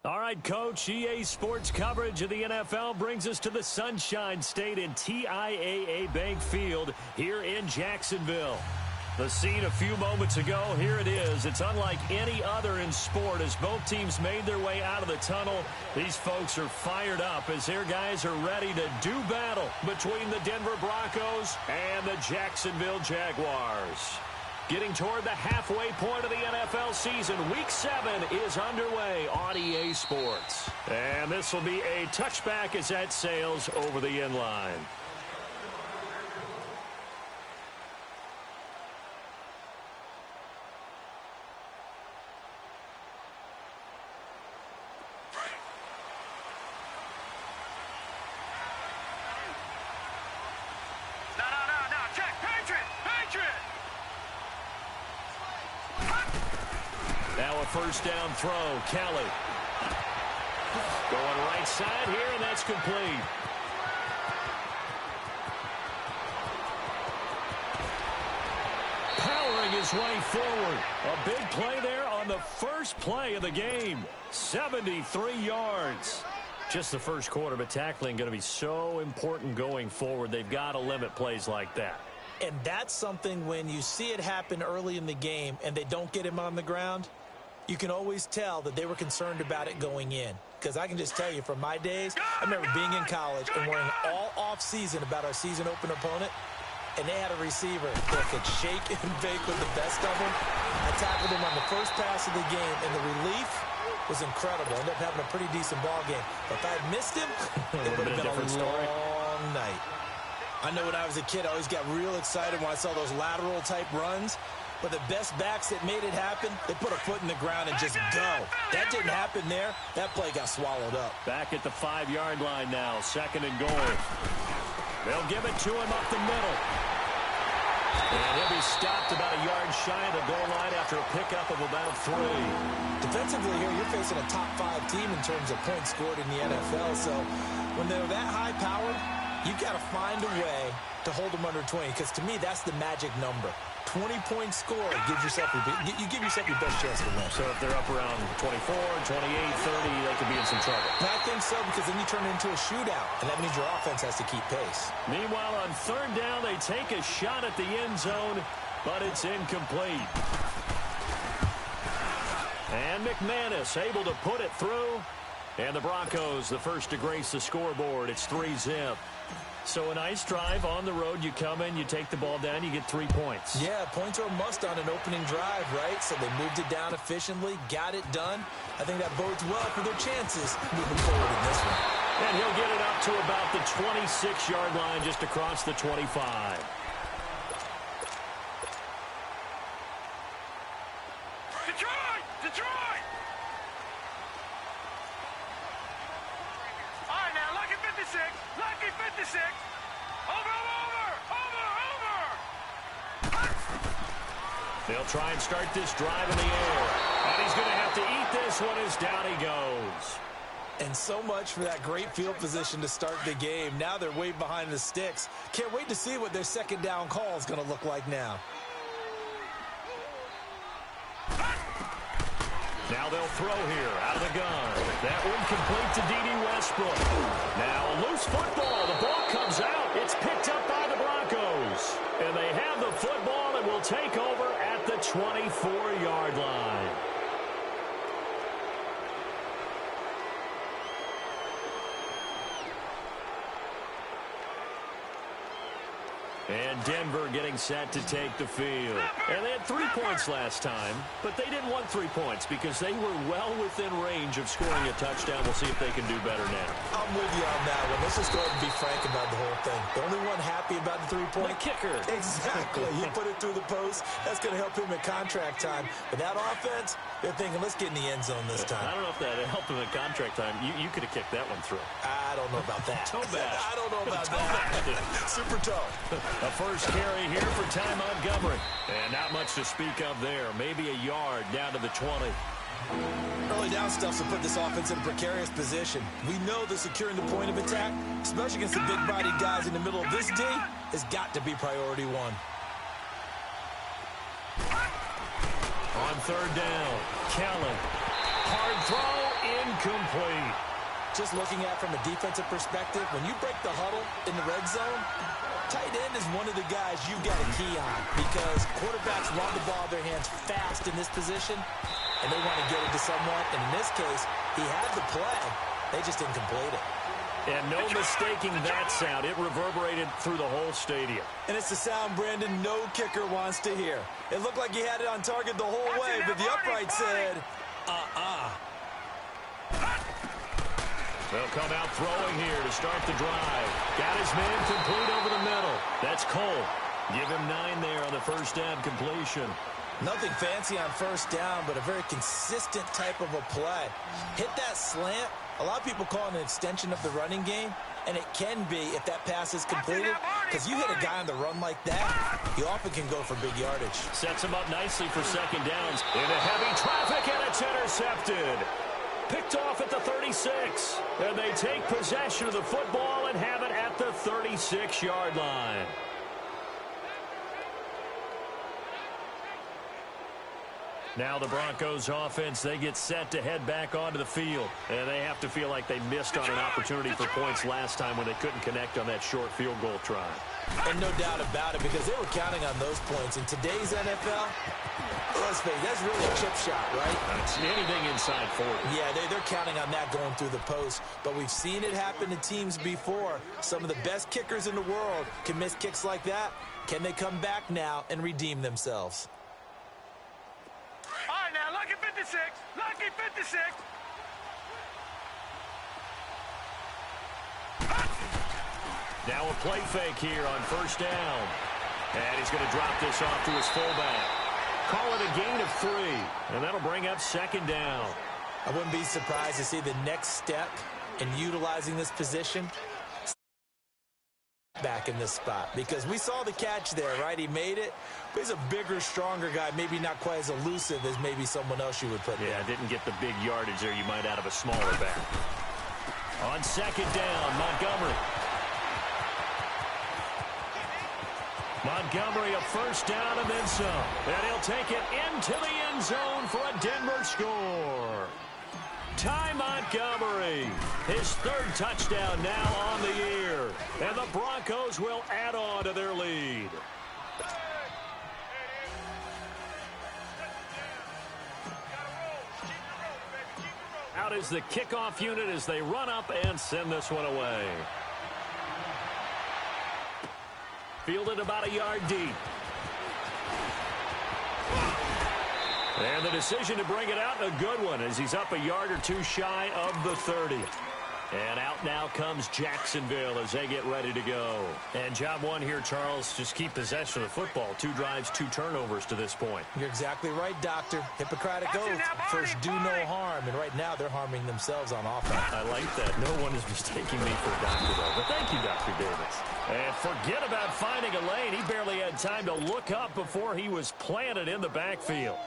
All right, Coach, EA Sports coverage of the NFL brings us to the Sunshine State in TIAA Bank Field here in Jacksonville. The scene a few moments ago, here it is. It's unlike any other in sport as both teams made their way out of the tunnel. These folks are fired up as their guys are ready to do battle between the Denver Broncos and the Jacksonville Jaguars. Getting toward the halfway point of the NFL season, Week 7 is underway on EA Sports. And this will be a touchback as that sails over the end line. First down throw, Kelly. Going right side here, and that's complete. Powering his way forward. A big play there on the first play of the game. 73 yards. Just the first quarter, but tackling going to be so important going forward. They've got to limit plays like that. And that's something when you see it happen early in the game and they don't get him on the ground, you can always tell that they were concerned about it going in. Because I can just tell you from my days, I remember being in college and worrying all off-season about our season open opponent, and they had a receiver that could shake and bake with the best of them. I tackled him on the first pass of the game, and the relief was incredible. Ended up having a pretty decent ball game. But if I had missed him, it would have been a long night. I know when I was a kid, I always got real excited when I saw those lateral-type runs. But the best backs that made it happen, they put a foot in the ground and just go. That didn't happen there. That play got swallowed up. Back at the 5-yard line now, 2nd and goal. They'll give it to him up the middle. And he'll be stopped about a yard shy of the goal line after a pickup of about 3. Defensively here, you're facing a top-5 team in terms of points scored in the NFL. So when they're that high-powered, you've got to find a way to hold them under 20. Because to me, that's the magic number. 20-point score gives yourself you give yourself your best chance to win. So if they're up around 24, 28, 30, they could be in some trouble. And I think so, because then you turn it into a shootout, and that means your offense has to keep pace. Meanwhile, on third down, they take a shot at the end zone, but it's incomplete. And McManus able to put it through. And the Broncos, the first to grace the scoreboard. It's 3-zip. So a nice drive on the road. You come in, you take the ball down, you get 3 points. Yeah, points are a must on an opening drive, right? So they moved it down efficiently, got it done. I think that bodes well for their chances moving forward in this one. And he'll get it up to about the 26-yard line, just across the 25. Detroit! Detroit! All right, now, lucky 56. Lucky 56. Over. They'll try and start this drive in the air. And he's going to have to eat this one as down he goes. And so much for that great field position to start the game. Now they're way behind the sticks. Can't wait to see what their second down call is going to look like now. Now they'll throw here out of the gun. That one complete to D.D. Westbrook. Now a loose football. The ball comes out. It's picked up by the Broncos. And they have the football and will take over at the 24-yard line. And Denver getting set to take the field. And they had 3 points last time, but they didn't want 3 points because they were well within range of scoring a touchdown. We'll see if they can do better now. I'm with you on that one. Let's just go ahead and be frank about the whole thing. The only one happy about the 3-point. The kicker. Exactly. He put it through the post. That's going to help him at contract time. But that offense, they're thinking, let's get in the end zone this time. I don't know if that helped him at contract time. You could have kicked that one through. I don't know about that. Toe bash. I don't know about that. Super toe. A first carry here for Ty Montgomery. And not much to speak of there. Maybe a yard down to the 20. Early down stuff will put this offense in a precarious position. We know that securing the point of attack, especially against the big-bodied guys in the middle of this D, has got to be priority one. On third down, Kelly. Hard throw, incomplete. Just looking at it from a defensive perspective, when you break the huddle in the red zone, tight end is one of the guys you've got to key on because quarterbacks want the ball in their hands fast in this position, and they want to get it to someone. And in this case, he had the play. They just didn't complete it. And no mistaking that sound. It reverberated through the whole stadium. And it's the sound, Brandon, no kicker wants to hear. It looked like he had it on target the whole way, but the upright said, They'll come out throwing here to start the drive. Got his man complete over the middle. That's Cole. Give him 9 there on the first down completion. Nothing fancy on first down, but a very consistent type of a play. Hit that slant. A lot of people call it an extension of the running game, and it can be if that pass is completed, because you hit a guy on the run like that, you often can go for big yardage. Sets him up nicely for second downs. Into heavy traffic, and it's intercepted. Picked off at the 36. And they take possession of the football and have it at the 36-yard line. Now the Broncos offense, they get set to head back onto the field. And they have to feel like they missed on an opportunity for points last time when they couldn't connect on that short field goal try. And no doubt about it, because they were counting on those points. In today's NFL, let's face it, that's really a chip shot, right? That's anything inside 40. Yeah, they're counting on that going through the post. But we've seen it happen to teams before. Some of the best kickers in the world can miss kicks like that. Can they come back now and redeem themselves? All right, now, lucky 56. Lucky 56. Now a play fake here on first down. And he's going to drop this off to his fullback. Call it a gain of 3. And that'll bring up second down. I wouldn't be surprised to see the next step in utilizing this position back in this spot, because we saw the catch there, right? He made it, but he's a bigger, stronger guy, maybe not quite as elusive as maybe someone else you would put there. Yeah, didn't get the big yardage there you might out of a smaller back. On second down, Montgomery. Montgomery a first down and then some. And he'll take it into the end zone for a Denver score. Ty Montgomery, his third touchdown now on the year. And the Broncos will add on to their lead. Out is the kickoff unit as they run up and send this one away. Fielded about a yard deep. And the decision to bring it out, a good one, as he's up a yard or two shy of the 30. And out now comes Jacksonville as they get ready to go. And job one here, Charles, just keep possession of the football. 2 drives, 2 turnovers to this point. You're exactly right, Doctor. Hippocratic oath. First, do no harm. And right now, they're harming themselves on offense. I like that. No one is mistaking me for a doctor, though. But thank you, Dr. Davis. And forget about finding a lane. He barely had time to look up before he was planted in the backfield.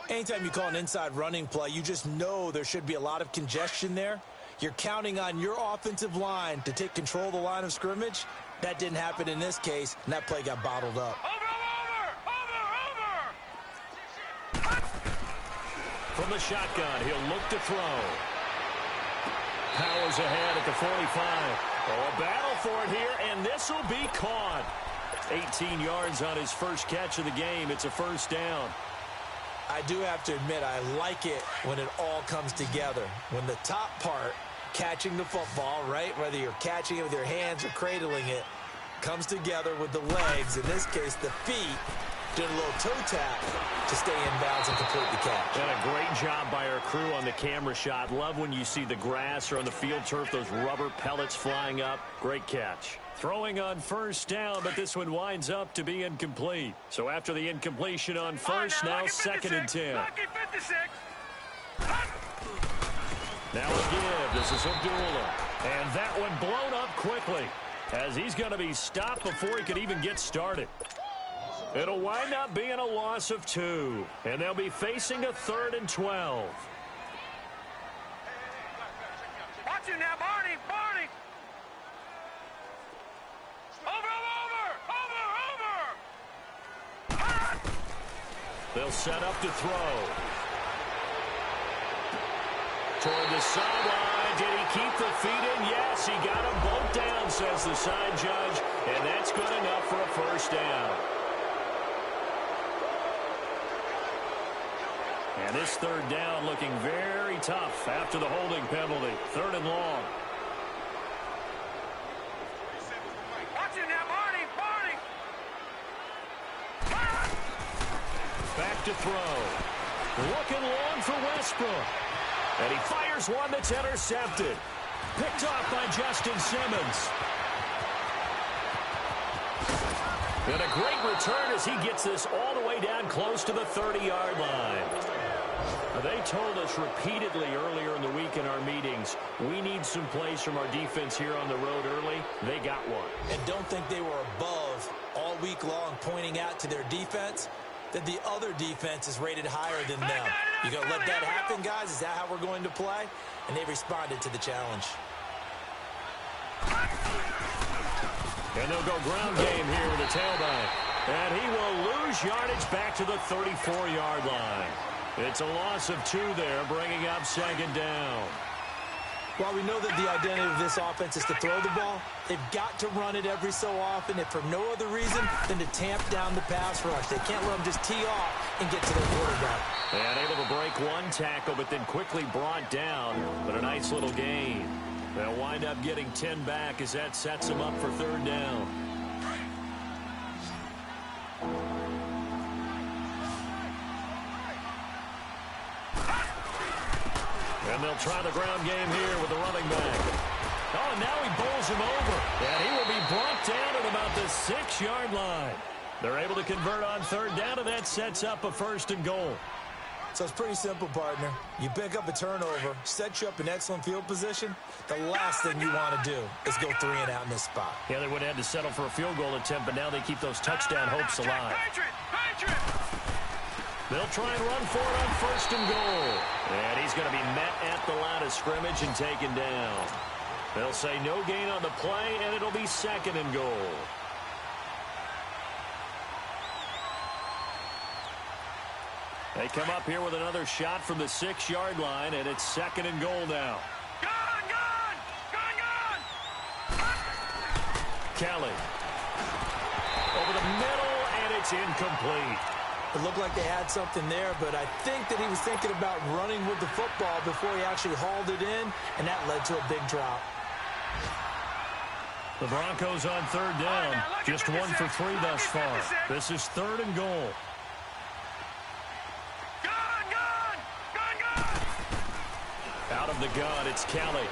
Anytime you call an inside running play, you just know there should be a lot of congestion there. You're counting on your offensive line to take control of the line of scrimmage. That didn't happen in this case, and that play got bottled up. Over! From the shotgun, he'll look to throw. Powers ahead at the 45. Oh, a battle for it here, and this will be caught. 18 yards on his first catch of the game. It's a first down. I do have to admit, I like it when it all comes together. When the top part, catching the football, right, whether you're catching it with your hands or cradling it, comes together with the legs, in this case the feet, did a little toe tap to stay in bounds and complete the catch. And a great job by our crew on the camera shot. Love when you see the grass or on the field turf, those rubber pellets flying up. Great catch. Throwing on first down, but this one winds up to be incomplete. So after the incompletion on first, now second and 10. Lucky 56. Now a give. This is Abdullah. And that one blown up quickly as he's going to be stopped before he could even get started. It'll wind up being a loss of 2. And they'll be facing a 3rd and 12. Watch you now, Barney. Barney. Over. They'll set up to throw. Toward the sideline. Did he keep the feet in? Yes, he got them both down, says the side judge. And that's good enough for a first down. And this 3rd down looking very tough after the holding penalty. 3rd and long. Watch you now, Barney. Barney. Back to throw. Looking long for Westbrook. And he fires one that's intercepted. Picked off by Justin Simmons. And a great return as he gets this all the way down close to the 30-yard line. They told us repeatedly earlier in the week in our meetings, we need some plays from our defense here on the road early. They got one. And don't think they were above all week long pointing out to their defense that the other defense is rated higher than them. You going to let that happen, guys? Is that how we're going to play? And they responded to the challenge. And they'll go ground game here with a tailback. And he will lose yardage back to the 34-yard line. It's a loss of 2 there, bringing up 2nd down. While we know that the identity of this offense is to throw the ball, they've got to run it every so often, if for no other reason than to tamp down the pass rush. They can't let them just tee off and get to their quarterback. And able to break one tackle, but then quickly brought down. But a nice little gain. They'll wind up getting 10 back as that sets them up for 3rd down. And they'll try the ground game here with the running back. Oh, and now he bowls him over. And he will be brought down at about the 6-yard line. They're able to convert on 3rd down, and that sets up a 1st and goal. So it's pretty simple, partner. You pick up a turnover, set you up in excellent field position. The last thing you want to do is go 3 and out in this spot. Yeah, they would have had to settle for a field goal attempt, but now they keep those touchdown hopes alive. They'll try and run for it on 1st and goal. And he's going to be met at the line of scrimmage and taken down. They'll say no gain on the play, and it'll be 2nd and goal. They come up here with another shot from the 6-yard line, and it's 2nd and goal now. Kelly. Over the middle, and it's incomplete. It looked like they had something there, but I think that he was thinking about running with the football before he actually hauled it in, and that led to a big drop. The Broncos on 3rd down. Just 1 for 3 thus far. This is 3rd and goal. Out of the gun, it's Kelly.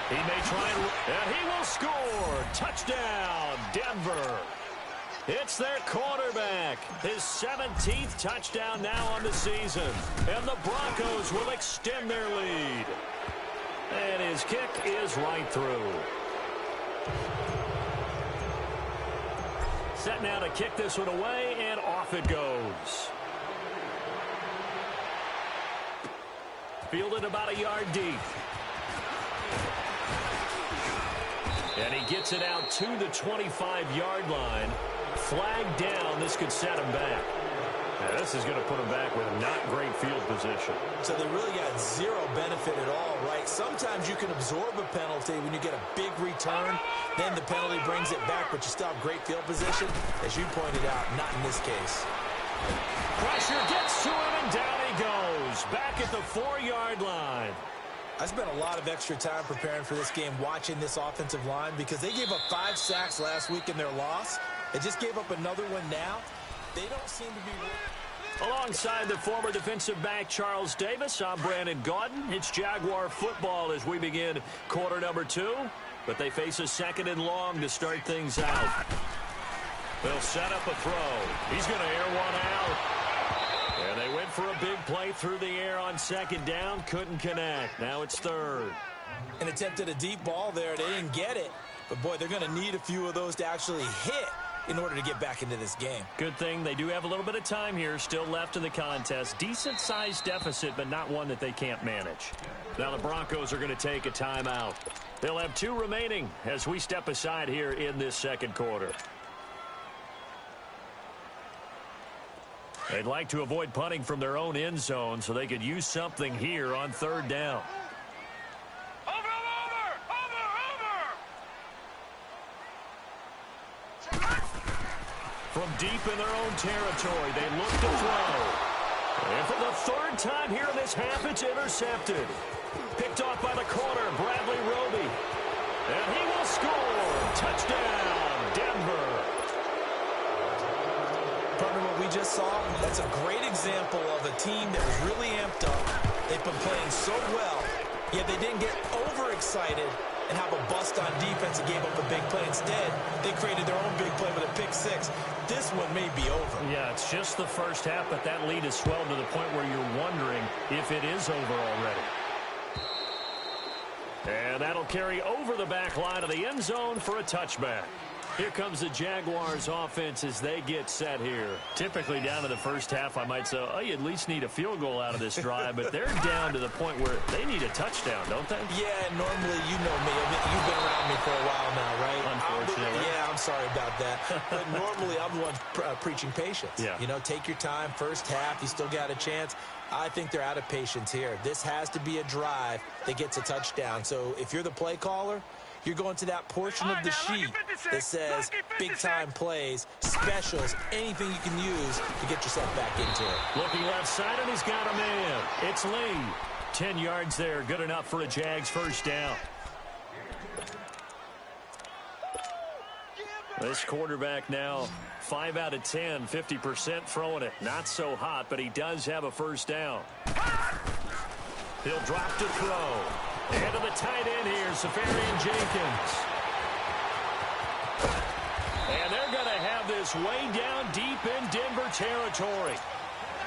He may try and he will score. Touchdown, Denver. It's their quarterback. His 17th touchdown now on the season. And the Broncos will extend their lead. And his kick is right through. Set now to kick this one away, and off it goes. Fielded about a yard deep. And he gets it out to the 25-yard line. Flag down. This could set him back. Now, this is going to put him back with not great field position. So they really got zero benefit at all, right? Sometimes you can absorb a penalty when you get a big return. Then the penalty brings it back, but you still have great field position. As you pointed out, not in this case. Pressure gets to him, and down he goes. Back at the 4-yard line. I spent a lot of extra time preparing for this game watching this offensive line because they gave up 5 sacks last week in their loss. They just gave up another one now. They don't seem to be... Alongside the former defensive back Charles Davis, I'm Brandon Gaudin. It's Jaguar football as we begin quarter number 2. But they face a 2nd and long to start things out. They'll set up a throw. He's going to air one out. And they went for a big play through the air on 2nd down. Couldn't connect. Now it's 3rd. And attempted a deep ball there. They didn't get it. But, boy, they're going to need a few of those to actually hit in order to get back into this game. Good thing they do have a little bit of time here still left in the contest. Decent-sized deficit, but not one that they can't manage. Now the Broncos are going to take a timeout. They'll have 2 remaining as we step aside here in this 2nd quarter. They'd like to avoid punting from their own end zone so they could use something here on 3rd down. From deep in their own territory, they look to throw. And for the 3rd time here in this half, it's intercepted. Picked off by the corner, Bradley Roby. And he will score. Touchdown, Denver. Partner, what we just saw, that's a great example of a team that was really amped up. They've been playing so well, yet they didn't get overexcited and have a bust on defense and gave up a big play. Instead, they created their own big play with a pick 6. This one may be over. Yeah, it's just the first half, but that lead has swelled to the point where you're wondering if it is over already. And that'll carry over the back line of the end zone for a touchback. Here comes the Jaguars offense as they get set here. Typically down to the first half, I might say, oh, you at least need a field goal out of this drive, but they're down to the point where they need a touchdown, don't they? Yeah, normally, you know me. You've been around me for a while now, right? Unfortunately. I'm sorry about that. But normally, I'm the one preaching patience. Yeah. You know, take your time. First half, you still got a chance. I think they're out of patience here. This has to be a drive that gets a touchdown. So if you're the play caller, you're going to that portion of the sheet that says big-time plays, specials, anything you can use to get yourself back into it. Looking left side, and he's got a man. It's Lee. 10 yards there. Good enough for a Jags first down. This quarterback now 5 out of 10, 50% throwing it. Not so hot, but he does have a first down. He'll drop to throw. And to the tight end here, Safarian Jenkins. And they're going to have this way down deep in Denver territory.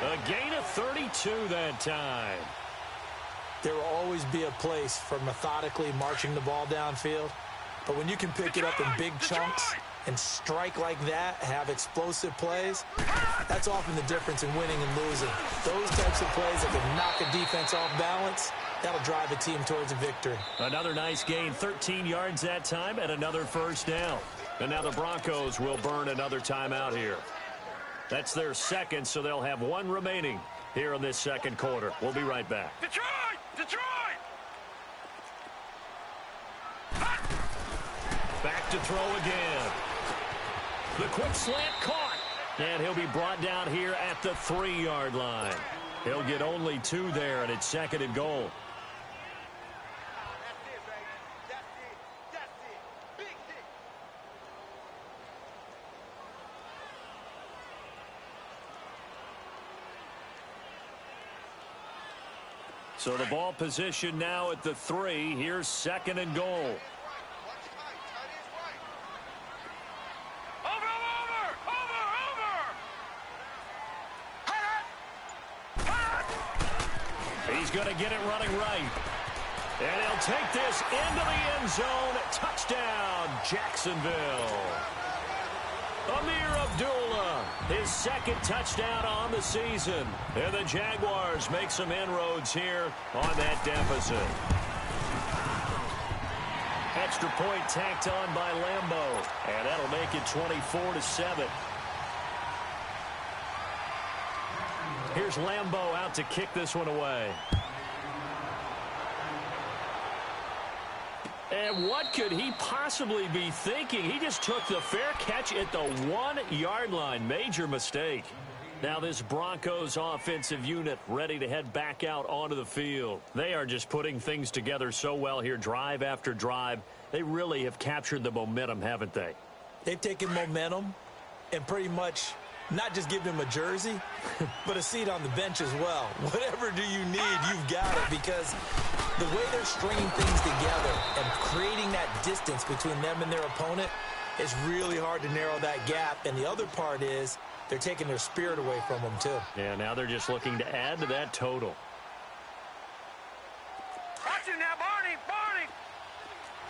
A gain of 32 that time. There will always be a place for methodically marching the ball downfield. But when you can pick it up in big chunks and strike like that, have explosive plays, that's often the difference in winning and losing. Those types of plays that can knock a defense off balance, that'll drive a team towards a victory. Another nice gain, 13 yards that time, and another first down. And now the Broncos will burn another timeout here. That's their 2nd, so they'll have 1 remaining here in this second quarter. We'll be right back. Detroit! Detroit! Back to throw again. The quick slant caught. And he'll be brought down here at the 3-yard line. He'll get only 2 there, and it's 2nd and goal. So the ball position now at the 3. Here's 2nd and goal. He's going to get it running right. And he'll take this into the end zone. Touchdown, Jacksonville. Amir Abdullah, his 2nd touchdown on the season. And the Jaguars make some inroads here on that deficit. Extra point tacked on by Lambeau. And that'll make it 24-7. Here's Lambeau out to kick this one away. And what could he possibly be thinking? He just took the fair catch at the 1-yard line. Major mistake. Now this Broncos offensive unit ready to head back out onto the field. They are just putting things together so well here, drive after drive. They really have captured the momentum, haven't they? They've taken momentum and pretty much not just give him a jersey, but a seat on the bench as well. Whatever do you need, you've got it, because the way they're stringing things together and creating that distance between them and their opponent is really hard to narrow that gap. And the other part is they're taking their spirit away from them, too. Yeah, now they're just looking to add to that total. Watch it now, Barney! Barney!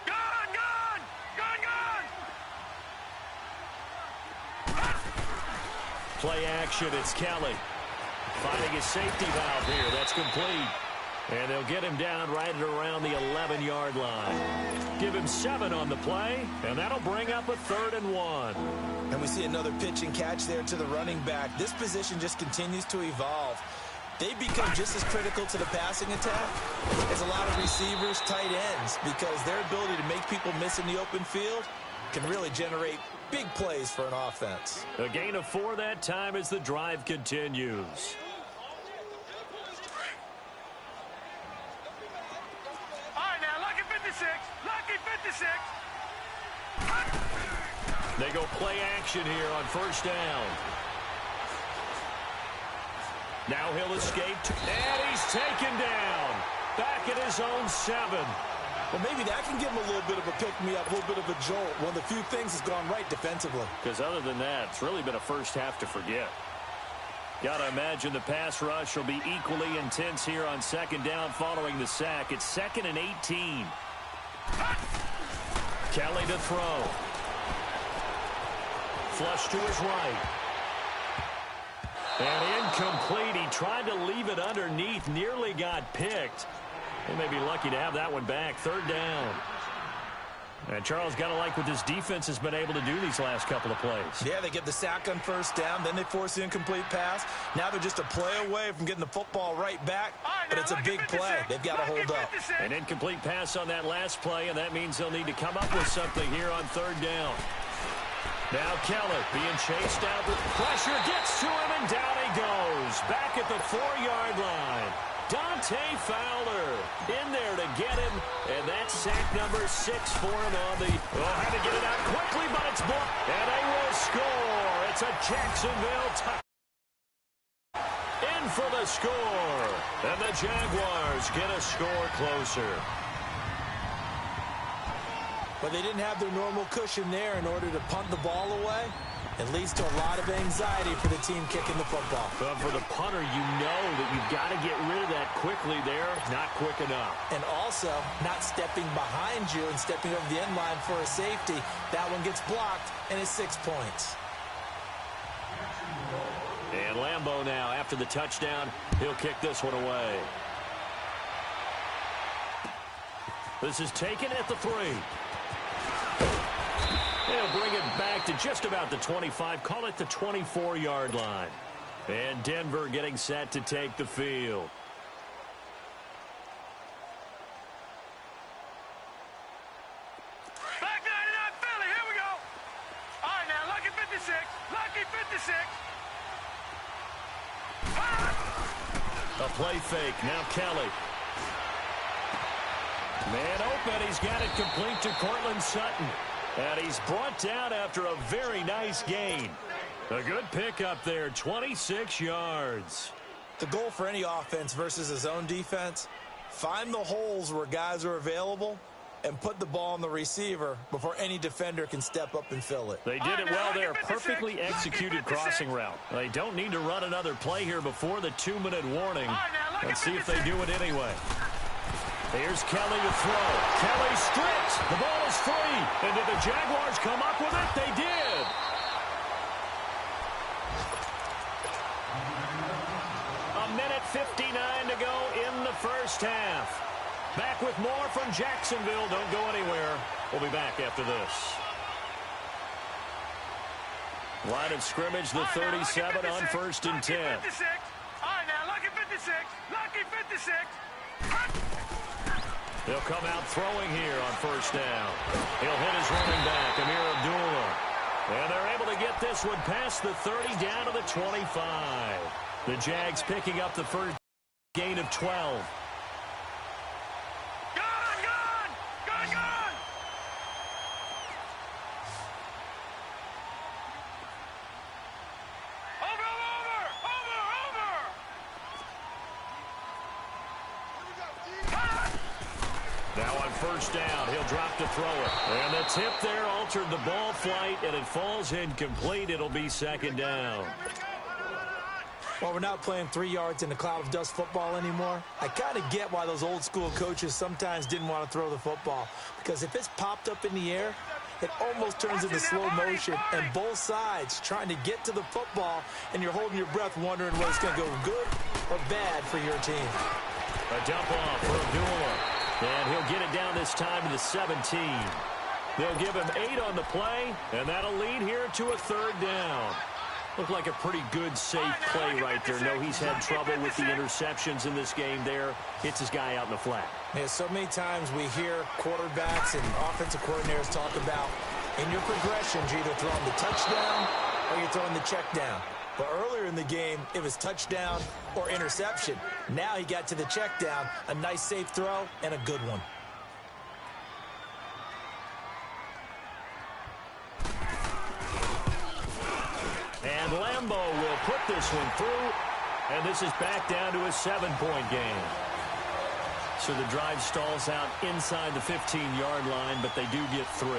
Gone! Gone! Gone! Gone! Play action, it's Kelly. Finding his safety valve here, that's complete. And they'll get him down right at around the 11-yard line. Give him 7 on the play, and that'll bring up a 3rd and 1. And we see another pitch and catch there to the running back. This position just continues to evolve. They become just as critical to the passing attack as a lot of receivers, tight ends, because their ability to make people miss in the open field can really generate big plays for an offense. A gain of 4 that time as the drive continues. All right, now, lucky 56. Lucky 56. They go play action here on 1st down. Now he'll escape, and he's taken down. Back at his own 7. Well, maybe that can give him a little bit of a pick-me-up, a little bit of a jolt. One of the few things that's gone right defensively. Because other than that, it's really been a first half to forget. Got to imagine the pass rush will be equally intense here on 2nd down following the sack. It's 2nd and 18. Kelly to throw. Flush to his right. And incomplete. He tried to leave it underneath. Nearly got picked. They may be lucky to have that one back. 3rd down. And Charles, got to like what this defense has been able to do these last couple of plays. Yeah, they get the sack on 1st down. Then they force the incomplete pass. Now they're just a play away from getting the football right back. But it's a big play. They've got to hold up. An incomplete pass on that last play, and that means they'll need to come up with something here on 3rd down. Now Kelly being chased out. The pressure gets to him, and down he goes. Back at the 4-yard line. Dante Fowler in there to get him, and that's sack number 6 for him on the... Oh, had to get it out quickly, but it's blocked, and they will score. It's a Jacksonville touchdown. In for the score, and the Jaguars get a score closer. But they didn't have their normal cushion there in order to punt the ball away. It leads to a lot of anxiety for the team kicking the football. But for the punter, you know that you've got to get rid of that quickly there. Not quick enough. And also, not stepping behind you and stepping over the end line for a safety. That one gets blocked, and it's 6 points. And Lambeau now, after the touchdown, he'll kick this one away. This is taken at the 3. They'll bring it back to just about the 25. Call it the 24-yard line. And Denver getting set to take the field. Back 99 Philly, here we go. All right, now, lucky 56. Lucky 56. A play fake. Now Kelly. Man open. He's got it complete to Cortland Sutton. And he's brought down after a very nice gain. A good pickup there, 26 yards. The goal for any offense versus his own defense, find the holes where guys are available and put the ball on the receiver before any defender can step up and fill it. They did it well there. Perfectly executed crossing route. They don't need to run another play here before the 2-minute warning. Let's see if they do it anyway. Here's Kelly to throw. Kelly strips. The ball is free. And did the Jaguars come up with it? They did. A minute 59 to go in the first half. Back with more from Jacksonville. Don't go anywhere. We'll be back after this. Line of scrimmage, the 37 on 1st and 10. All right, now, lucky 56. Lucky 56. He'll come out throwing here on 1st down. He'll hit his running back, Amir Abdullah. And they're able to get this one past the 30 down to the 25. The Jags picking up the first gain of 12. Now on 1st down, he'll drop to throw it. And the tip there altered the ball flight, and it falls incomplete. It'll be 2nd down. Well, we're not playing 3 yards in a cloud of dust football anymore. I kind of get why those old school coaches sometimes didn't want to throw the football. Because if it's popped up in the air, it almost turns into slow motion. And both sides trying to get to the football, and you're holding your breath wondering whether it's going to go good or bad for your team. A dump off for Abdullah. And he'll get it down this time to the 17. They'll give him 8 on the play, and that'll lead here to a 3rd down. Looked like a pretty good, safe play right there. No, he's had trouble with the interceptions in this game there. Hits his guy out in the flat. Yeah, so many times we hear quarterbacks and offensive coordinators talk about in your progressions, you're either throwing the touchdown or you're throwing the check down. But earlier in the game, it was touchdown or interception. Now he got to the check down, a nice safe throw, and a good one. And Lambeau will put this one through, and this is back down to a 7-point game. So the drive stalls out inside the 15-yard line, but they do get 3.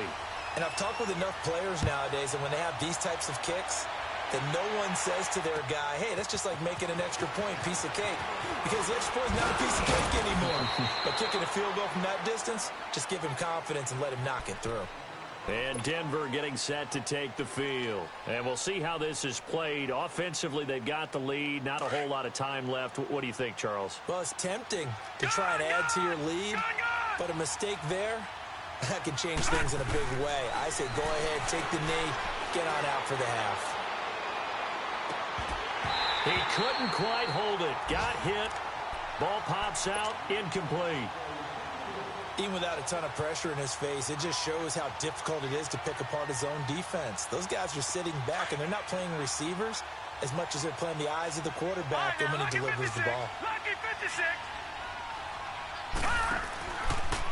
And I've talked with enough players nowadays, and when they have these types of kicks, that no one says to their guy, hey, that's just like making an extra point, piece of cake. Because the extra point is not a piece of cake anymore. But kicking a field goal from that distance, just give him confidence and let him knock it through. And Denver getting set to take the field. And we'll see how this is played. Offensively, they've got the lead. Not a whole lot of time left. What do you think, Charles? Well, it's tempting to try and add to your lead, but a mistake there, that can change things in a big way. I say go ahead, take the knee, get on out for the half. He couldn't quite hold it. Got hit. Ball pops out. Incomplete. Even without a ton of pressure in his face, it just shows how difficult it is to pick apart his own defense. Those guys are sitting back, and they're not playing receivers as much as they're playing the eyes of the quarterback when he delivers the ball.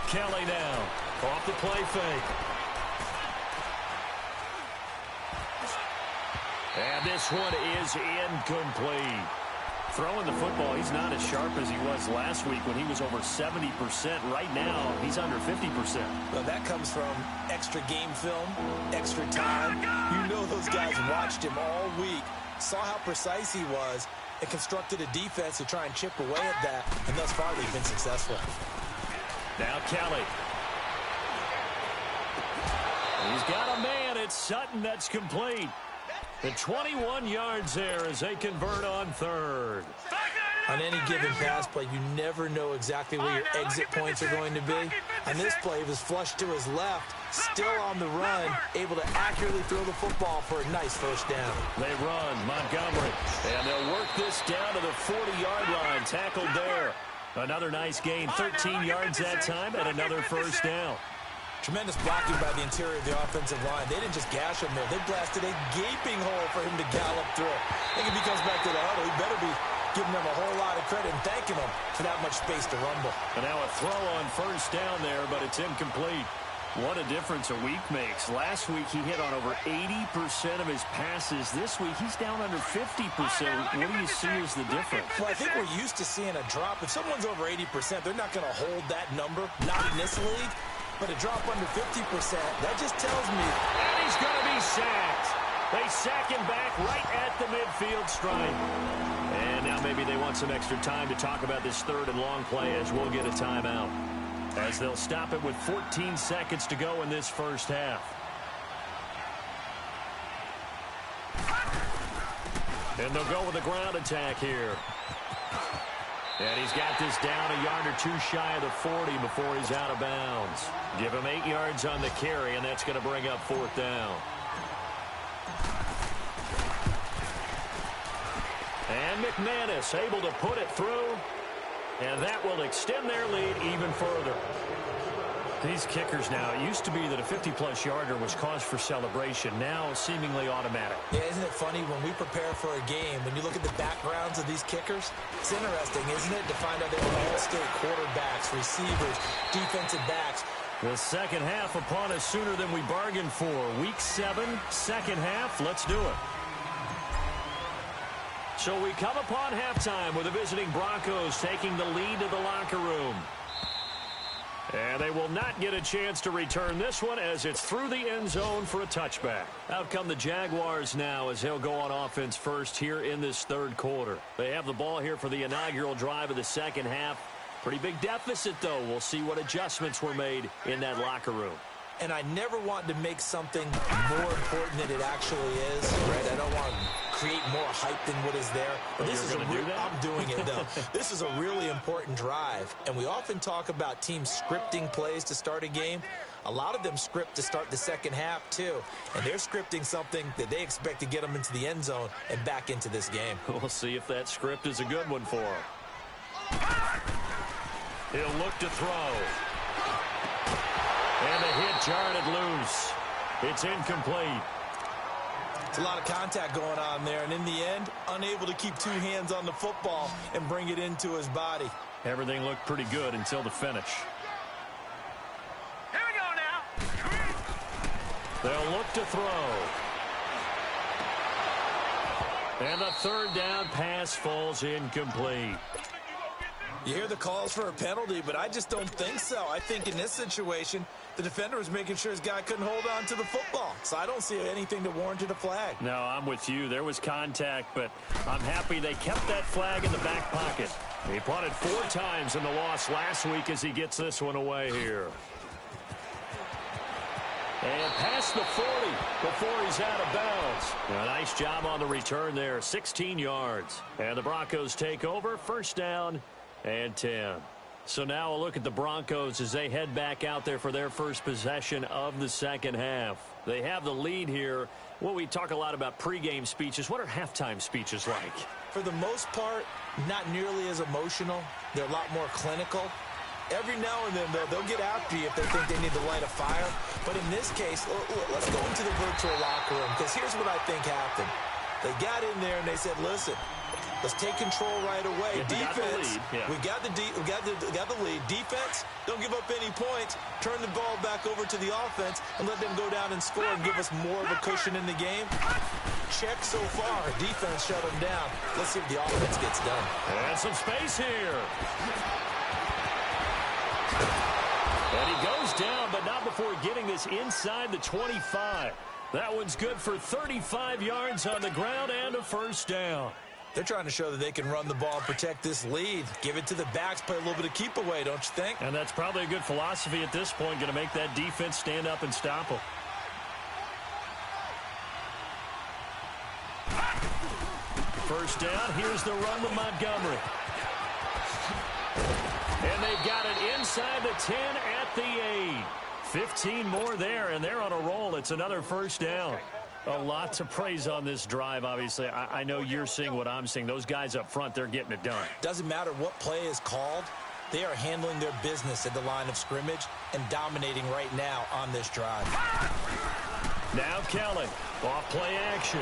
Kelly now. Off the play fake. And this one is incomplete. Throwing the football, he's not as sharp as he was last week when he was over 70%. Right now, he's under 50%. Well, that comes from extra game film, extra time. You know those guys watched him all week, saw how precise he was, and constructed a defense to try and chip away at that, and thus far they've been successful. Now Kelly. He's got a man. It's Sutton that's complete. The 21 yards there as they convert on 3rd. On any given pass play, you never know exactly where your exit points are going to be. On this play, he was flushed to his left, still on the run, able to accurately throw the football for a nice first down. They run, Montgomery, and they'll work this down to the 40-yard line, tackled there. Another nice gain, 13 yards that time, and another first down. Tremendous blocking by the interior of the offensive line. They didn't just gash him there. They blasted a gaping hole for him to gallop through. I think if he comes back to the huddle, he better be giving them a whole lot of credit and thanking them for that much space to rumble. And now a throw on first down there, but it's incomplete. What a difference a week makes. Last week he hit on over 80% of his passes. This week he's down under 50%. What do you see as the difference? Well, I think we're used to seeing a drop. If someone's over 80%, they're not going to hold that number, not in this league. But a drop under 50%, that just tells me. And he's going to be sacked. They sack him back right at the midfield stripe. And now maybe they want some extra time to talk about this third and long play as we'll get a timeout. As they'll stop it with 14 seconds to go in this first half. And they'll go with a ground attack here. And he's got this down a yard or two shy of the 40 before he's out of bounds. Give him 8 yards on the carry, and that's going to bring up fourth down. And McManus able to put it through, and that will extend their lead even further. These kickers now, it used to be that a 50-plus yarder was cause for celebration. Now seemingly automatic. Yeah, isn't it funny when we prepare for a game, when you look at the backgrounds of these kickers, it's interesting, isn't it, to find out they were all-state quarterbacks, receivers, defensive backs. The second half upon us sooner than we bargained for. Week 7, second half, let's do it. So we come upon halftime with the visiting Broncos taking the lead to the locker room. And they will not get a chance to return this one as it's through the end zone for a touchback. Out come the Jaguars now as they'll go on offense first here in this third quarter. They have the ball here for the inaugural drive of the second half. Pretty big deficit, though. We'll see what adjustments were made in that locker room. And I never want to make something more important than it actually is, right? I don't want to create more hype than what is there. But this is I'm doing it, though. This is a really important drive. And we often talk about teams scripting plays to start a game. A lot of them script to start the second half, too. And they're scripting something that they expect to get them into the end zone and back into this game. We'll see if that script is a good one for them. He'll look to throw. And a hit jarred it loose. It's incomplete. It's a lot of contact going on there, and in the end, unable to keep two hands on the football and bring it into his body. Everything looked pretty good until the finish. Here we go now. They'll look to throw. And the third down pass falls incomplete. You hear the calls for a penalty, but I just don't think so. I think in this situation, the defender was making sure his guy couldn't hold on to the football. So I don't see anything to warrant a flag. No, I'm with you. There was contact, but I'm happy they kept that flag in the back pocket. He punted 4 times in the loss last week as he gets this one away here. And past the 40 before he's out of bounds. A nice job on the return there, 16 yards. And the Broncos take over, first down and 10. So now a look at the Broncos as they head back out there for their first possession of the second half. They have the lead here. Well, we talk a lot about pregame speeches. What are halftime speeches like? For the most part, not nearly as emotional. They're a lot more clinical. Every now and then, though, they'll get after you if they think they need to light a fire. But in this case, let's go into the virtual locker room, because here's what I think happened. They got in there and they said, listen, let's take control right away. Defense, we got the lead. Defense, don't give up any points. Turn the ball back over to the offense and let them go down and score and give us more of a cushion in the game. Check so far. Defense shut them down. Let's see if the offense gets done. And some space here. And he goes down, but not before getting this inside the 25. That one's good for 35 yards on the ground and a first down. They're trying to show that they can run the ball and protect this lead. Give it to the backs, play a little bit of keep away, don't you think? And that's probably a good philosophy at this point, going to make that defense stand up and stop them. First down, here's the run with Montgomery. they've got it inside the 10 at the 8. 15 more there, and they're on a roll. It's another first down. A lot to praise on this drive, obviously. I know you're seeing what I'm seeing. Those guys up front, they're getting it done. Doesn't matter what play is called. They are handling their business at the line of scrimmage and dominating right now on this drive. Now Kelly, off play action.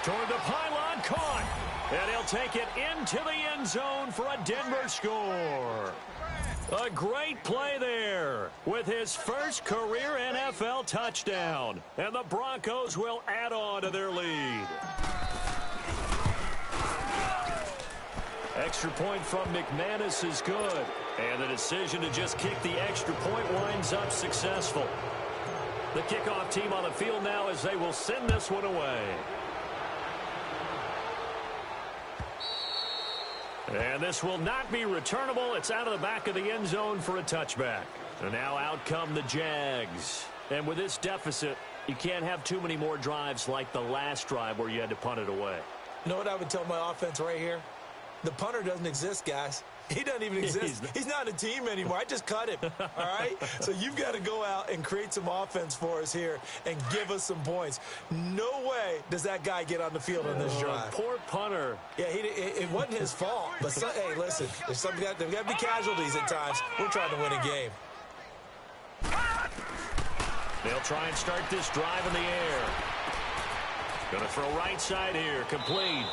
Toward the pylon, caught. And he'll take it into the end zone for a Denver score. A great play there with his first career NFL touchdown. And the Broncos will add on to their lead. Extra point from McManus is good. And the decision to just kick the extra point winds up successful. The kickoff team on the field now as they will send this one away. And this will not be returnable. It's out of the back of the end zone for a touchback. And now out come the Jags. And with this deficit, you can't have too many more drives like the last drive where you had to punt it away. You know what I would tell my offense right here? The punter doesn't exist, guys. He doesn't even exist. He's not a team anymore. I just cut him, all right? So you've got to go out and create some offense for us here and give us some points. No way does that guy get on the field on this drive. Poor punter. Yeah, it wasn't his fault. But, hey, listen, there's got to be casualties at times. We're trying to win a game. They'll try and start this drive in the air. Going to throw right side here, complete.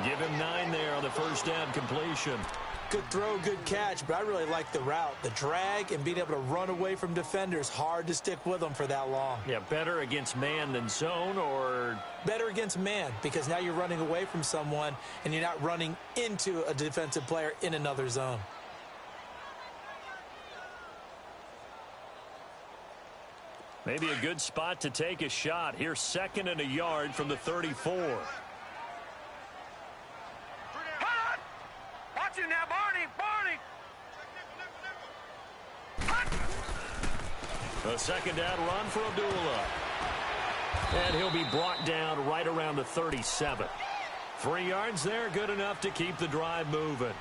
Give him 9 there on the first down completion. Good throw, good catch, but I really like the route. The drag and being able to run away from defenders, hard to stick with them for that long. Yeah, better against man than zone, or? Better against man, because now you're running away from someone and you're not running into a defensive player in another zone. Maybe a good spot to take a shot. Here's 2nd and a yard from the 34. Watch you now, Barney! A second down run for Abdullah. And he'll be brought down right around the 37. 3 yards there, good enough to keep the drive moving.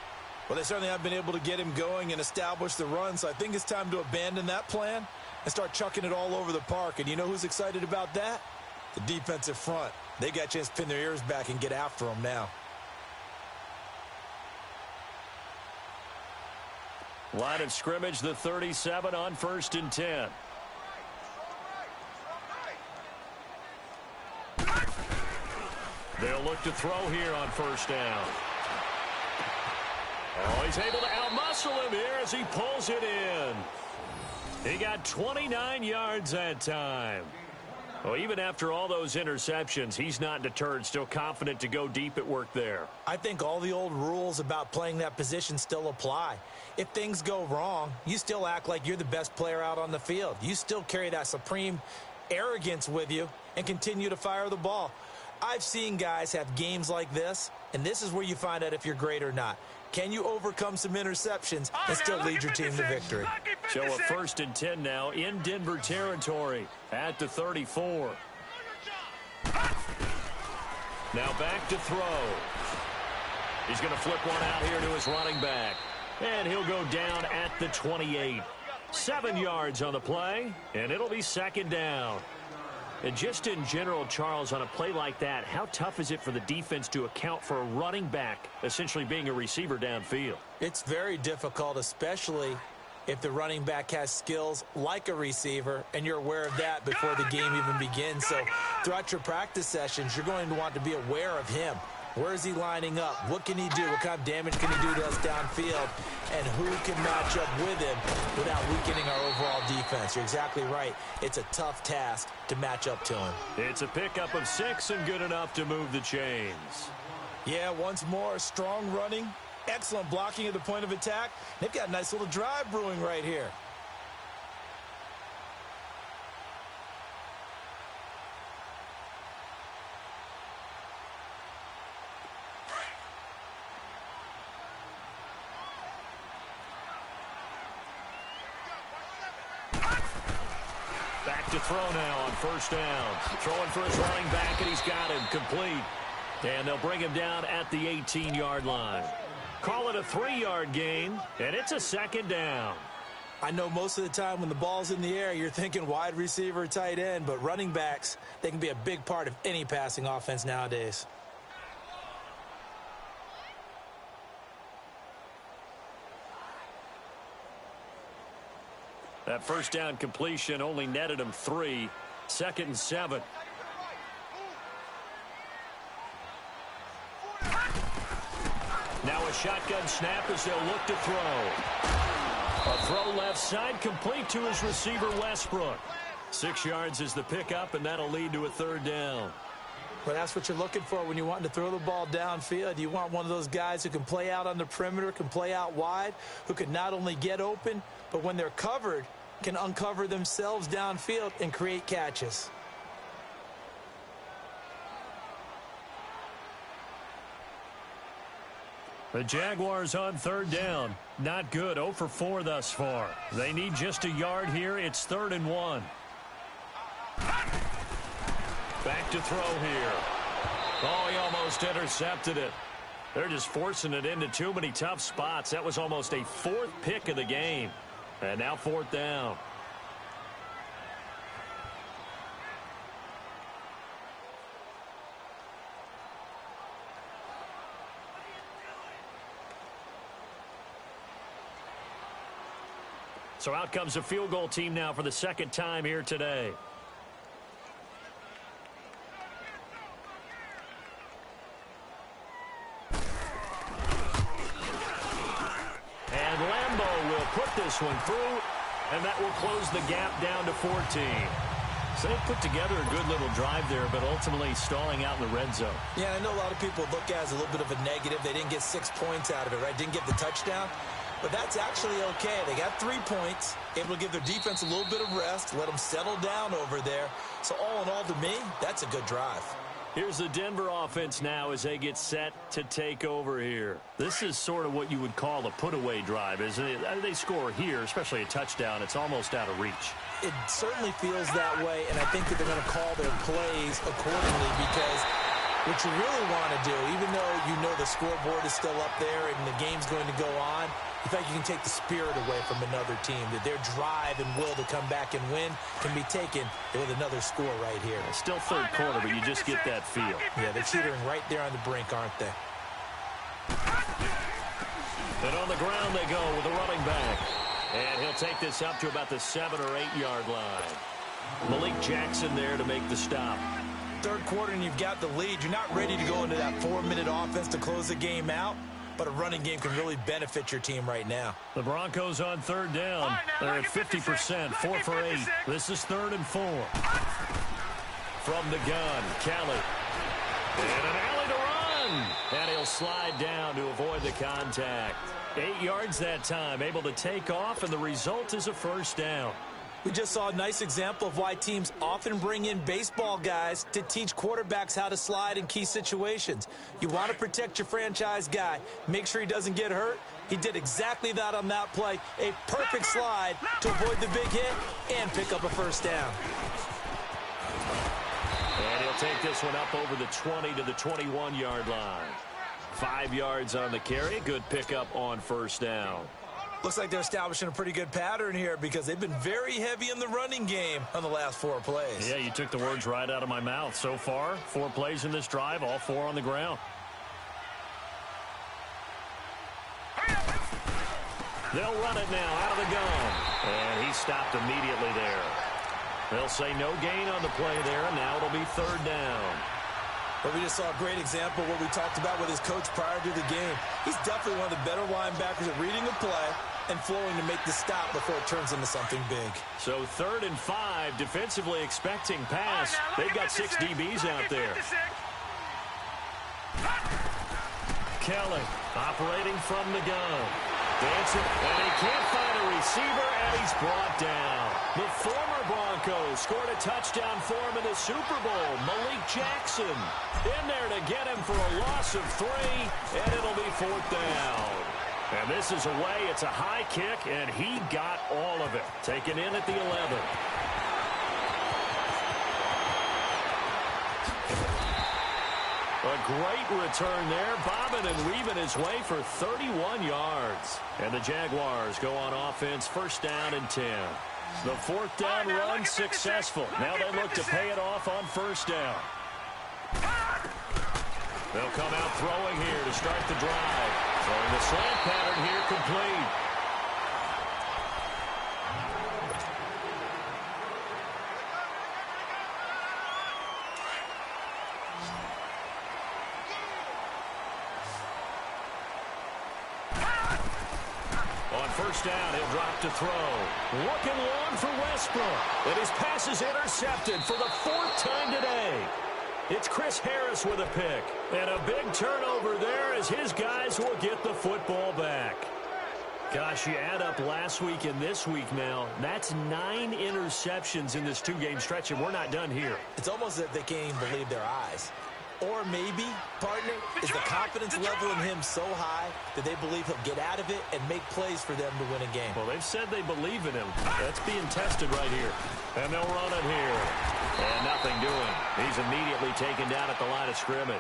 Well, they certainly have been able to get him going and establish the run, so I think it's time to abandon that plan and start chucking it all over the park. And you know who's excited about that? The defensive front. They got a chance to pin their ears back and get after him now. Line of scrimmage, the 37 on 1st and 10. They'll look to throw here on 1st down. Oh, he's able to outmuscle him here as he pulls it in. He got 29 yards that time. Well, even after all those interceptions, he's not deterred, still confident to go deep at work there. I think all the old rules about playing that position still apply. If things go wrong, you still act like you're the best player out on the field. You still carry that supreme arrogance with you and continue to fire the ball. I've seen guys have games like this, and this is where you find out if you're great or not. Can you overcome some interceptions and still lead your team to victory? So a 1st and 10 now in Denver territory at the 34. Now back to throw. He's going to flip one out here to his running back. And he'll go down at the 28. 7 yards on the play, and it'll be 2nd down. And just in general, Charles, on a play like that, how tough is it for the defense to account for a running back essentially being a receiver downfield? It's very difficult, especially if the running back has skills like a receiver, and you're aware of that before the game even begins. So throughout your practice sessions, you're going to want to be aware of him. Where is he lining up? What can he do? What kind of damage can he do to us downfield? And who can match up with him without weakening our overall defense? You're exactly right. It's a tough task to match up to him. It's a pickup of 6 and good enough to move the chains. Yeah, once more, strong running, excellent blocking at the point of attack. They've got a nice little drive brewing right here. To throw now on 1st down. Throwing for his running back, and he's got him complete. And they'll bring him down at the 18-yard line. Call it a 3-yard gain, and it's a second down. I know most of the time when the ball's in the air, you're thinking wide receiver, tight end, but running backs, they can be a big part of any passing offense nowadays. That first down completion only netted him 3. 2nd and 7. Now a shotgun snap as they'll look to throw. A throw left side, complete to his receiver, Westbrook. 6 yards is the pickup, and that'll lead to a 3rd down. But that's what you're looking for when you want to throw the ball downfield. You want one of those guys who can play out on the perimeter, can play out wide, who can not only get open, but when they're covered, can uncover themselves downfield and create catches. The Jaguars on 3rd down. Not good. 0 for 4 thus far. They need just a yard here. It's 3rd and 1. Back to throw here. Oh, he almost intercepted it. They're just forcing it into too many tough spots. That was almost a 4th pick of the game. And now 4th down. So out comes a field goal team now for the 2nd time here today. And Lambeau will put this one through, and that will close the gap down to 14. So they put together a good little drive there, but ultimately stalling out in the red zone. Yeah, I know a lot of people look at it as a little bit of a negative. They didn't get 6 points out of it, right? Didn't get the touchdown. But that's actually okay. They got 3 points, able to give their defense a little bit of rest, let them settle down over there. So all in all, to me, that's a good drive. Here's the Denver offense now as they get set to take over here. This is sort of what you would call a put-away drive, isn't it? They score here, especially a touchdown. It's almost out of reach. It certainly feels that way, and I think that they're going to call their plays accordingly because what you really want to do, even though you know the scoreboard is still up there and the game's going to go on, in fact, you can take the spirit away from another team, that their drive and will to come back and win can be taken with another score right here. It's still 3rd quarter, but you just get that feel. Yeah, they're teetering right there on the brink, aren't they? And on the ground they go with a running back. And he'll take this up to about the 7 or 8 yard line. Malik Jackson there to make the stop. 3rd quarter and you've got the lead. You're not ready to go into that 4-minute offense to close the game out. But a running game can really benefit your team right now. The Broncos on 3rd down. They're at 50%, 4 for 8. This is 3rd and 4. From the gun, Kelly. And an alley to run. And he'll slide down to avoid the contact. 8 yards that time, able to take off, and the result is a 1st down. We just saw a nice example of why teams often bring in baseball guys to teach quarterbacks how to slide in key situations. You want to protect your franchise guy. Make sure he doesn't get hurt. He did exactly that on that play. A perfect slide to avoid the big hit and pick up a 1st down. And he'll take this one up over the 20 to the 21-yard line. 5 yards on the carry. Good pickup on 1st down. Looks like they're establishing a pretty good pattern here because they've been very heavy in the running game on the last 4 plays. Yeah, you took the words right out of my mouth. So far, 4 plays in this drive, all 4 on the ground. They'll run it now out of the gun. And he stopped immediately there. They'll say no gain on the play there, and now it'll be 3rd down. But we just saw a great example of what we talked about with his coach prior to the game. He's definitely one of the better linebackers at reading a play and flowing to make the stop before it turns into something big. So 3rd and 5, defensively expecting pass. They've got 6 DBs out there. Kelly operating from the gun. Dancing, and he can't find a receiver, and he's brought down. The former Broncos scored a touchdown for him in the Super Bowl. Malik Jackson in there to get him for a loss of 3, and it'll be 4th down. And this is away. It's a high kick, and he got all of it. Taken in at the 11. A great return there, bobbing and weaving his way for 31 yards. And the Jaguars go on offense, first down and 10. The fourth down run successful. Now they look to pay it off on first down. They'll come out throwing here to start the drive. Throwing the slant pattern here complete. On first down, he'll drop to throw. Looking long for Westbrook. And his pass is intercepted for the fourth time today. It's Chris Harris with a pick. And a big turnover there as his guys will get the football back. Gosh, you add up last week and this week now, that's 9 interceptions in this two-game stretch, and we're not done here. It's almost as if they can't even believe their eyes. Or maybe, partner, is the confidence level in him so high that they believe he'll get out of it and make plays for them to win a game. Well, they've said they believe in him. That's being tested right here. And they'll run it here. And nothing doing. He's immediately taken down at the line of scrimmage.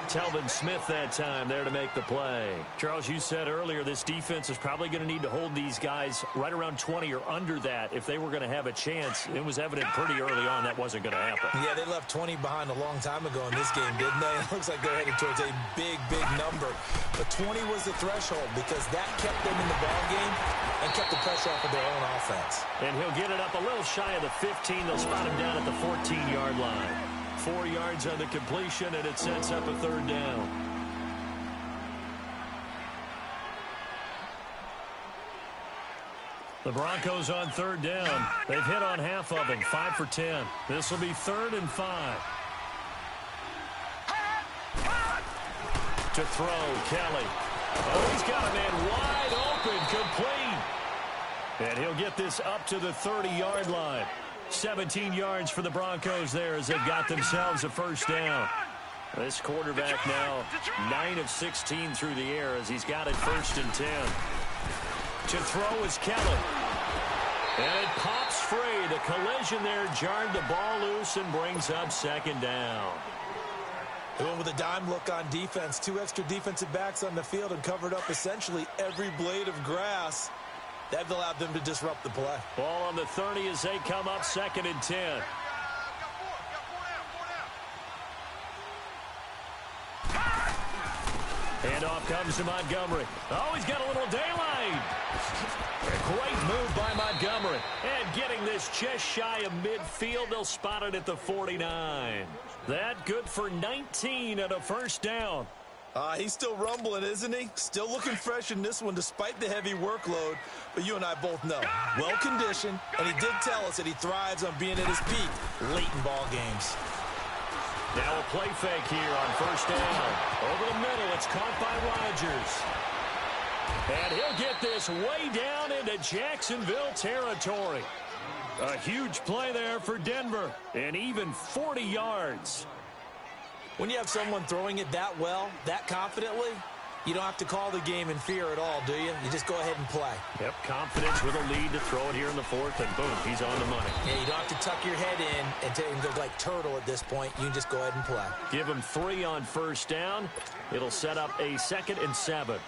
Telvin Smith that time there to make the play. Charles, you said earlier this defense is probably going to need to hold these guys right around 20 or under that if they were going to have a chance. It was evident pretty early on that wasn't going to happen. Yeah, they left 20 behind a long time ago in this game, didn't they? It looks like they're headed towards a big, big number. But 20 was the threshold because that kept them in the ball game and kept the pressure off of their own offense. And he'll get it up a little shy of the 15. They'll spot him down at the 14-yard line. 4 yards on the completion, and it sets up a third down. The Broncos on third down. They've hit on half of them, 5 for 10. This will be 3rd and 5. To throw, Kelly. Oh, he's got a man wide open, complete. And he'll get this up to the 30-yard line. 17 yards for the Broncos there as they've got themselves a first down. This quarterback now 9 of 16 through the air as he's got it 1st and 10. To throw is Kelly. And it pops free. The collision there jarred the ball loose and brings up 2nd down. They went with a dime look on defense. 2 extra defensive backs on the field and covered up essentially every blade of grass. That allowed them to disrupt the play. Ball on the 30 as they come up 2nd and 10. Handoff comes to Montgomery. Oh, he's got a little daylight. A great move by Montgomery. And getting this just shy of midfield, they'll spot it at the 49. That good for 19 and a first down. He's still rumbling, isn't he? Still looking fresh in this one despite the heavy workload. But you and I both know, well-conditioned, and he did tell us that he thrives on being at his peak late in ball games. Now a play fake here on first down. Over the middle, it's caught by Rodgers. And he'll get this way down into Jacksonville territory. A huge play there for Denver, and even 40 yards. When you have someone throwing it that well, that confidently, you don't have to call the game in fear at all, do you? You just go ahead and play. Yep, confidence with a lead to throw it here in the 4th, and boom, he's on the money. Yeah, you don't have to tuck your head in and look like turtle at this point. You can just go ahead and play. Give him 3 on first down. It'll set up a 2nd and 7.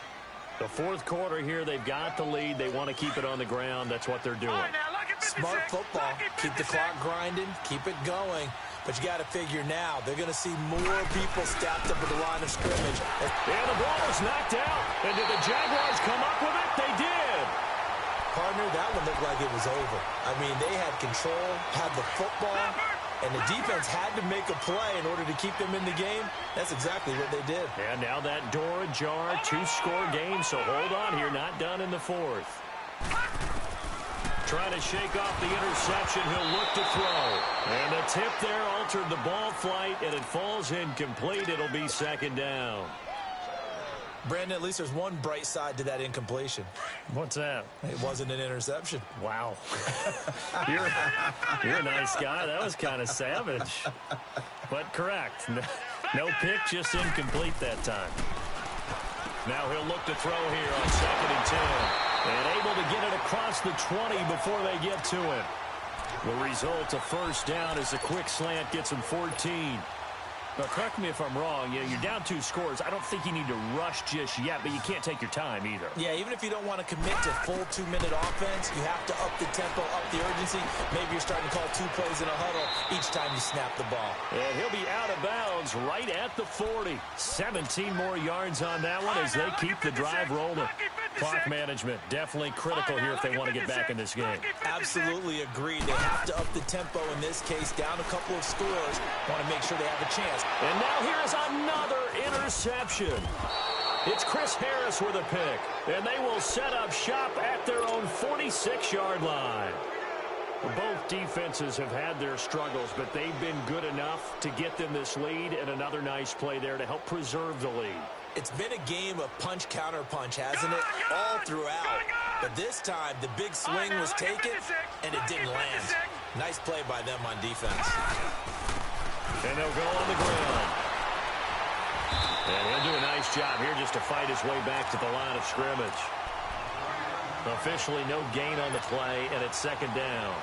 The 4th quarter here, they've got the lead. They want to keep it on the ground. That's what they're doing. Smart football. Keep the clock grinding. Keep it going. But you got to figure now, they're going to see more people stacked up at the line of scrimmage. And the ball was knocked out. And did the Jaguars come up with it? They did. Partner, that one looked like it was over. I mean, they had control, had the football, and the defense had to make a play in order to keep them in the game. That's exactly what they did. And now that door ajar, 2-score game, so hold on here, not done in the 4th. Trying to shake off the interception. He'll look to throw. And the tip there altered the ball flight, and it falls incomplete. It'll be 2nd down. Brandon, at least there's one bright side to that incompletion. What's that? It wasn't an interception. Wow. You're a nice guy. That was kind of savage. But correct. No pick, just incomplete that time. Now he'll look to throw here on 2nd and 10. And able to get it across the 20 before they get to it. The result, a first down as a quick slant gets him 14. But correct me if I'm wrong, you're down 2 scores. I don't think you need to rush just yet, but you can't take your time either. Yeah, even if you don't want to commit to full 2-minute offense, you have to up the tempo, up the urgency. Maybe you're starting to call 2 plays in a huddle each time you snap the ball. And he'll be out of bounds right at the 40. 17 more yards on that one as they keep the drive rolling. Clock management definitely critical here if they want to get back in this game. Absolutely agreed. They have to up the tempo in this case, down a couple of scores. Want to make sure they have a chance. And now here's another interception. It's Chris Harris with a pick, and they will set up shop at their own 46-yard line. Both defenses have had their struggles, but they've been good enough to get them this lead, and another nice play there to help preserve the lead. It's been a game of punch-counter-punch, hasn't it? All throughout. But this time, the big swing was taken, and it didn't land. Nice play by them on defense. And they'll go on the ground. And he'll do a nice job here just to fight his way back to the line of scrimmage. Officially no gain on the play, and it's second down.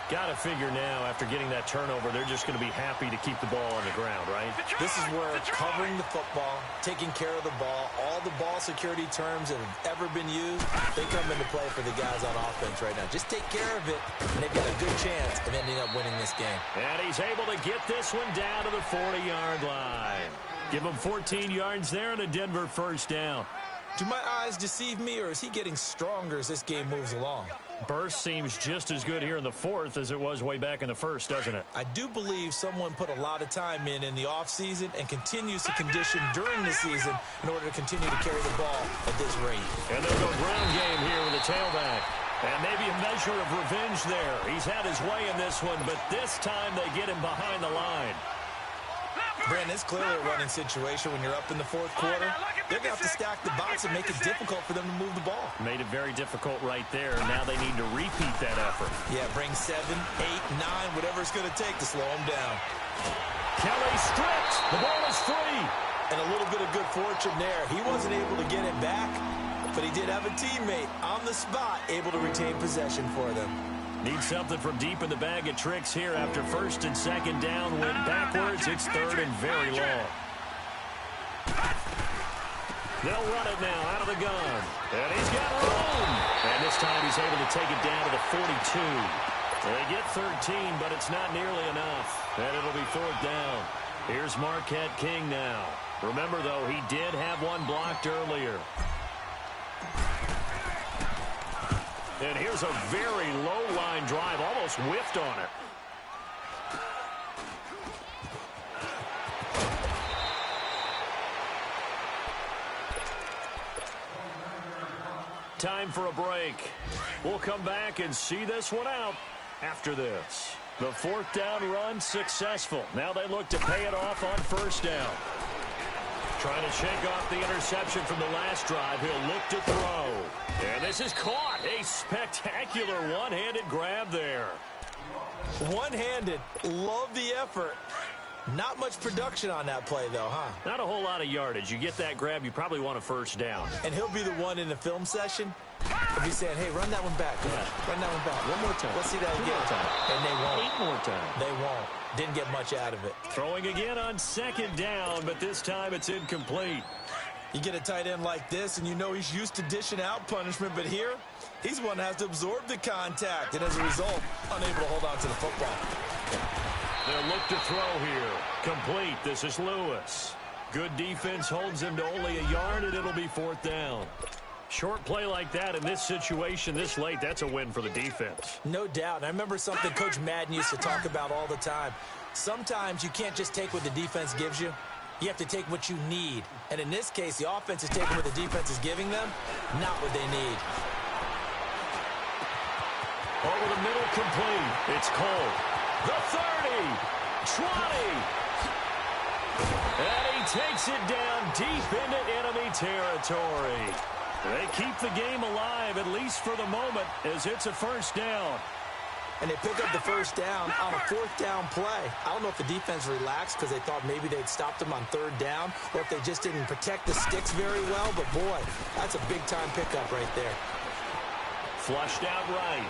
Got to figure now, after getting that turnover, they're just going to be happy to keep the ball on the ground, right? This is where covering the football, taking care of the ball, all the ball security terms that have ever been used, they come into play for the guys on offense right now. Just take care of it, and they've got a good chance of ending up winning this game. And he's able to get this one down to the 40-yard line. Give him 14 yards there and a Denver first down. Do my eyes deceive me, or is he getting stronger as this game moves along? Burst seems just as good here in the fourth as it was way back in the first, doesn't it? I do believe someone put a lot of time in the offseason and continues to condition during the season in order to continue to carry the ball at this rate. And they'll go ground game here with the tailback. And maybe a measure of revenge there. He's had his way in this one, but this time they get him behind the line. Brandon, it's clearly a running situation when you're up in the fourth quarter. They're going to have to stack the box and make it difficult for them to move the ball. Made it very difficult right there. Now they need to repeat that effort. Yeah, bring 7, 8, 9, whatever it's going to take to slow them down. Kelly stripped. The ball is free. And a little bit of good fortune there. He wasn't able to get it back, but he did have a teammate on the spot able to retain possession for them. Need something from deep in the bag of tricks here after first and second down went backwards. It's third and very long. They'll run it now out of the gun. And he's got room. And this time he's able to take it down to the 42. They get 13, but it's not nearly enough. And it'll be fourth down. Here's Marquette King now. Remember, though, he did have one blocked earlier. And here's a very low-line drive, almost whiffed on it. Time for a break. We'll come back and see this one out after this. The fourth down run successful. Now they look to pay it off on first down. Trying to shake off the interception from the last drive. He'll look to throw. And this is caught. A spectacular one-handed grab there. One-handed. Love the effort. Not much production on that play, though, huh? Not a whole lot of yardage. You get that grab, you probably want a first down. And he'll be the one in the film session. He'll be saying, hey, run that one back. Run that one back. One more time. Let's see that again. More time. And they won't. 8 more times. They won't. Didn't get much out of it. Throwing again on second down, but this time it's incomplete. You get a tight end like this, and you know he's used to dishing out punishment, but here, he's one that has to absorb the contact, and as a result, unable to hold on to the football. They'll look to throw here. Complete. This is Lewis. Good defense holds him to only a yard, and it'll be fourth down. Short play like that in this situation this late, that's a win for the defense. No doubt. I remember something Coach Madden used to talk about all the time. Sometimes you can't just take what the defense gives you. You have to take what you need. And in this case, the offense is taking what the defense is giving them, not what they need. Over the middle, complete. It's Cole. The 30, 20. And he takes it down deep into enemy territory. They keep the game alive, at least for the moment, as it's a first down. And they pick up the first down on a fourth down play. I don't know if the defense relaxed because they thought maybe they'd stopped them on third down, or if they just didn't protect the sticks very well. But, boy, that's a big-time pickup right there. Flushed out right.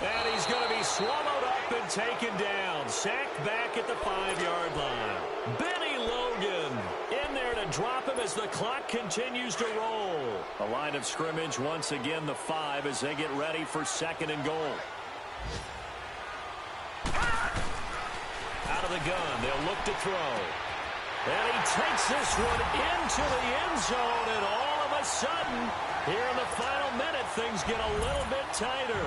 And he's going to be swallowed up and taken down. Sacked back at the 5-yard line. Benny Logan in there to drop him as the clock continues to roll. A line of scrimmage once again the 5 as they get ready for 2nd and goal. Out of the gun, they'll look to throw. And he takes this one into the end zone, and all of a sudden, here in the final minute, things get a little bit tighter.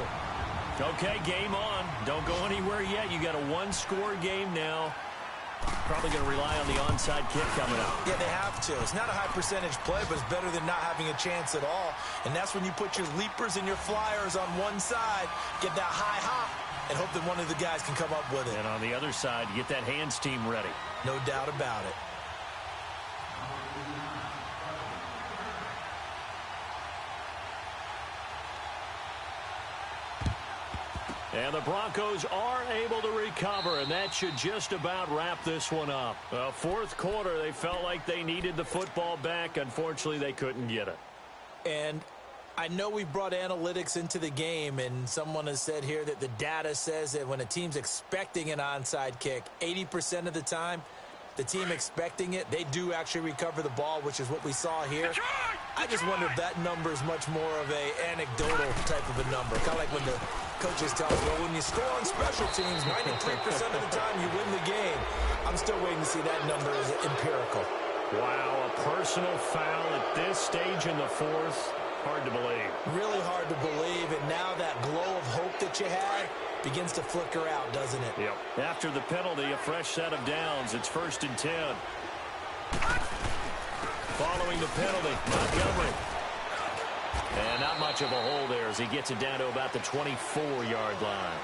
Okay, game on. Don't go anywhere yet. You got a one-score game now. Probably going to rely on the onside kick coming up. Yeah, they have to. It's not a high-percentage play, but it's better than not having a chance at all. And that's when you put your leapers and your flyers on one side, get that high hop, and hope that one of the guys can come up with it. And on the other side, you get that hands team ready. No doubt about it. And the Broncos are able to recover, and that should just about wrap this one up. Fourth quarter, they felt like they needed the football back. Unfortunately, they couldn't get it. And I know we brought analytics into the game, and someone has said here that the data says that when a team's expecting an onside kick, 80% of the time, the team expecting it, they do actually recover the ball, which is what we saw here. I just wonder if that number is much more of a anecdotal type of a number. Kind of like when the coaches tell us, well, when you score on special teams, 93% of the time you win the game. I'm still waiting to see that number is empirical. Wow, a personal foul at this stage in the fourth. Hard to believe. Really hard to believe, and now that glow of hope that you had begins to flicker out, doesn't it? Yep. After the penalty, a fresh set of downs. It's 1st and 10. Following the penalty, Montgomery. And not much of a hole there as he gets it down to about the 24-yard line.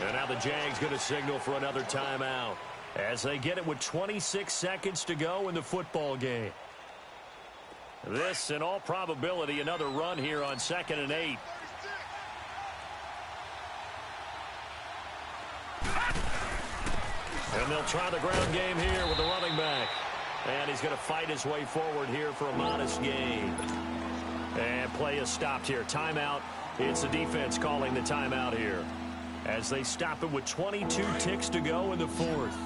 And now the Jags going to signal for another timeout as they get it with 26 seconds to go in the football game. This, in all probability, another run here on 2nd and 8. And they'll try the ground game here with the running back. And he's going to fight his way forward here for a modest gain. And play is stopped here. Timeout. It's the defense calling the timeout here as they stop it with 22 ticks to go in the fourth.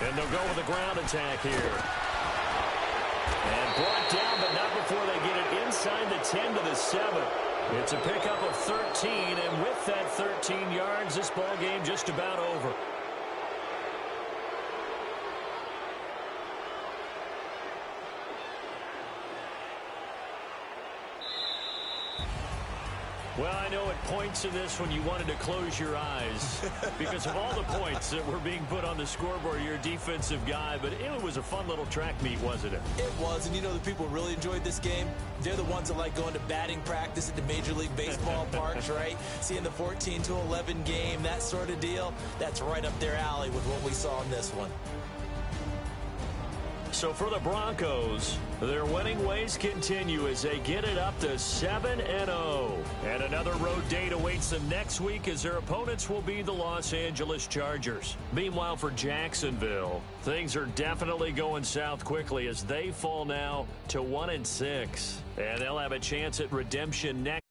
And they'll go with the ground attack here. And brought down, but not before they get it inside the 10 to the 7. It's a pickup of 13, and with that 13 yards, this ball game just about over. Well, I know at points in this when you wanted to close your eyes because of all the points that were being put on the scoreboard. You're a defensive guy, but it was a fun little track meet, wasn't it? It was, and you know the people really enjoyed this game? They're the ones that like going to batting practice at the Major League Baseball parks, right? Seeing the 14-11 game, that sort of deal, that's right up their alley with what we saw in this one. So for the Broncos, their winning ways continue as they get it up to 7-0. And another road date awaits them next week as their opponents will be the Los Angeles Chargers. Meanwhile, for Jacksonville, things are definitely going south quickly as they fall now to 1-6. And they'll have a chance at redemption next.